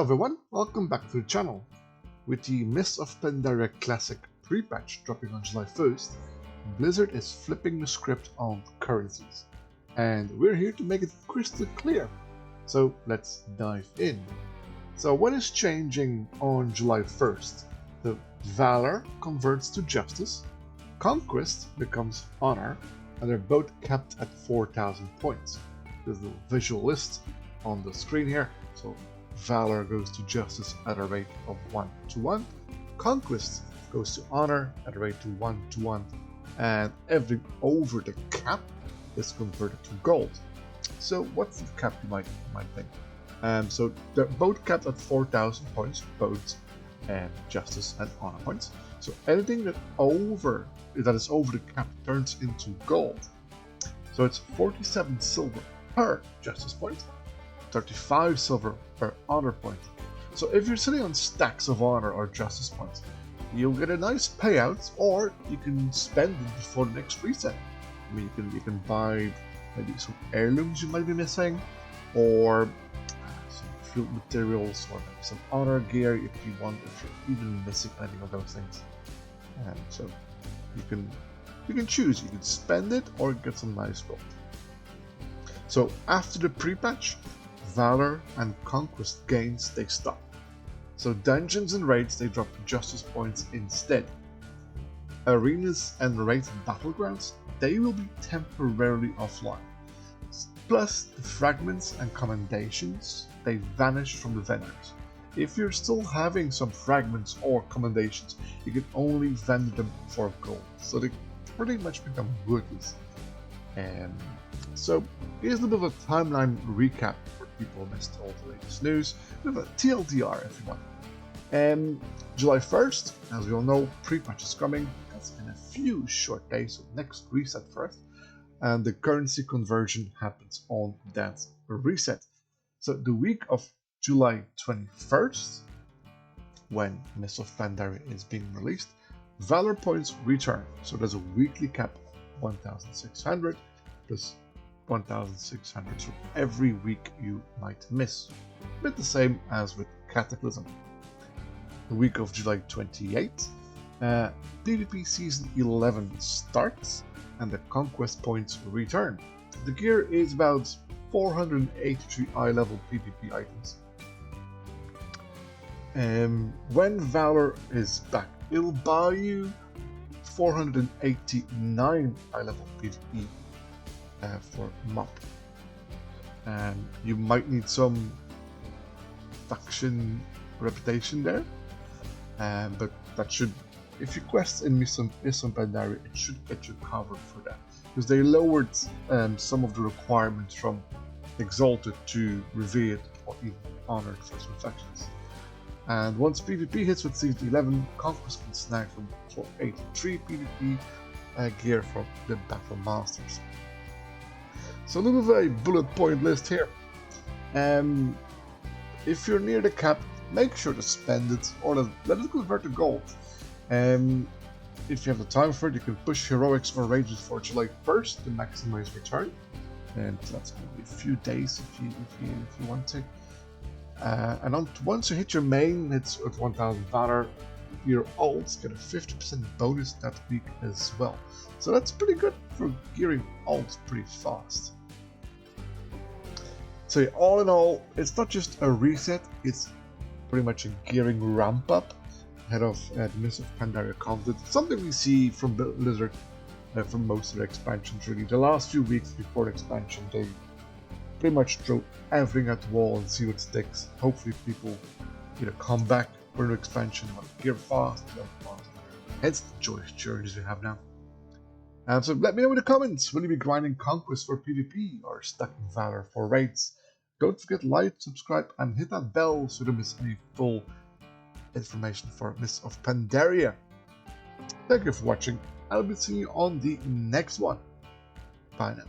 Hello everyone, welcome back to the channel. With the Mists of Pandaria Classic pre-patch dropping on July 1st, Blizzard is flipping the script on currencies. And we're here to make it crystal clear. So let's dive in. So what is changing on July 1st? The Valor converts to Justice, Conquest becomes Honor, and they're both capped at 4,000 points. There's the visual list on the screen here. So Valor goes to Justice at a rate of 1:1, Conquest goes to Honor at a rate of 1:1, and everything over the cap is converted to gold. So what's the cap, you might think? So they're both capped at 4,000 points, both Justice and Honor points. So anything that is over the cap turns into gold. So it's 47 silver per Justice point, 35 silver per Honor point. So if you're sitting on stacks of Honor or Justice points, you'll get a nice payout, or you can spend it before the next reset. I mean, you can buy maybe some heirlooms you might be missing, or some field materials, or maybe some Honor gear if you're even missing any of those things. So you can choose. You can spend it or get some nice gold. So after the pre-patch, Valor and Conquest gains, they stop. So dungeons and raids, they drop Justice points instead. Arenas and raid battlegrounds, they will be temporarily offline. Plus, the fragments and commendations, they vanish from the vendors. If you're still having some fragments or commendations, you can only vend them for gold. So they pretty much become worthless. So here's a little bit of a timeline recap for people who missed all the latest news. A bit of a TLDR if you want. July 1st, as we all know, pre-patch is coming. That's in a few short days, so next reset first. And the currency conversion happens on that reset. So the week of July 21st, when Mists of Pandaria is being released, Valor points return. So there's a weekly cap of 1,600 plus 1,600 for every week you might miss. A bit the same as with Cataclysm. The week of July 28th, PvP Season 11 starts and the Conquest points return. The gear is about 483 eye-level PvP items. When Valor is back, it'll buy you 489 eye-level PvP for MoP. You might need some faction reputation there, but that should, if you quest in Mists of Pandaria, it should get you covered for that, because they lowered some of the requirements from Exalted to Revered or even Honored for some factions. And once PvP hits with Season 11, Conquest can snag from 483 PvP gear from the Battle Masters. So a little bit of a bullet point list here. If you're near the cap, make sure to spend it or let it convert to gold. If you have the time for it, you can push heroics or rages for July 1st to maximize return. And that's going to be a few days if you want to. And once you hit your main, it's at 1,000 Valor, your alts get a 50% bonus that week as well. So that's pretty good for gearing alts pretty fast. So all in all, it's not just a reset, it's pretty much a gearing ramp up ahead of the Mists of Pandaria content. Something we see from Blizzard for most of the expansions really. The last few weeks before the expansion, they pretty much throw everything at the wall and see what sticks. Hopefully people either come back for an expansion or gear fast, hence the joyous journeys we have now. So let me know in the comments, will you be grinding Conquest for PvP or stacking Valor for raids? Don't forget to like, subscribe and hit that bell so you don't miss any full information for Mists of Pandaria. Thank you for watching. I'll be seeing you on the next one. Bye now.